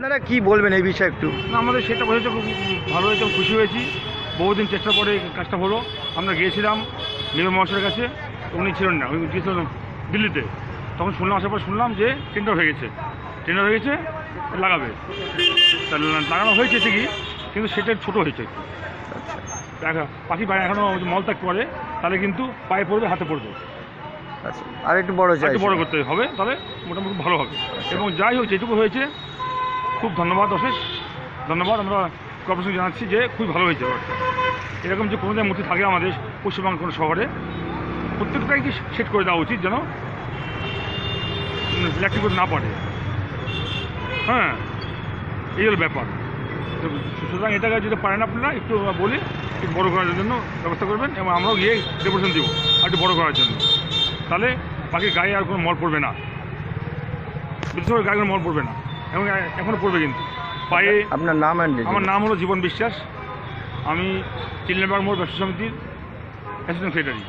আপনারা কি বলবেন এই বিষয়ে একটু? না, আমাদের সেটা হয়েছে, খুব ভালো হয়েছে, খুশি হয়েছি। বহুদিন চেষ্টার পরে কাজটা হলো। আমরা গিয়েছিলাম মেয়র মহাশয়ের কাছে, উনি ছিলেন না, উনি গিয়েছিলেন দিল্লিতে। তখন শুনলাম, আসার পর শুনলাম যে টেন্ডার হয়ে গেছে, লাগাবে। তা লাগানো হয়েছে ঠিকই, কিন্তু সেটা ছোটো হয়েছে একটু। পাখি পায়ে এখনও মল ত্যাগ করে, তাহলে কিন্তু পায়ে পড়বে, হাতে পড়বে। আচ্ছা, আর একটু বড় চাই, একটু বড় করতে হবে, তাহলে মোটামুটি ভালো হবে। এবং যাই হোক, যেটুকু হয়েছে খুব ধন্যবাদ, অশেষ ধন্যবাদ আমরা কর্পোরেশন জানাচ্ছি যে খুবই ভালো হয়েছে ব্যাপারটা। এরকম যে কোনো মূর্তি থাকে আমাদের পশ্চিমবঙ্গের কোনো শহরে, প্রত্যেকটাই কি সেট করে দেওয়া উচিত, যেন ইলেকট্রিক না পারে। হ্যাঁ, এই হলো ব্যাপার। সুতরাং এটাকে যদি পারেন আপনারা একটু বলি, একটু বড়ো করার জন্য ব্যবস্থা করবেন, এবং আমরাও গিয়ে ডেপুটেশন দেবো আর একটু বড়ো করার জন্য। তাহলে পাখির গায়ে আর কোনো মল পড়বে না, বিশেষ করে গায়ে কোনো মল পড়বে না, এবং এখনও পড়বে কিন্তু পায়ে। আপনার নাম? আমার নাম হলো জীবন বিশ্বাস, আমি চিলনেবাগ মোড় ব্যবসা সমিতির অ্যাসিস্ট্যান্ট সেক্রেটারি।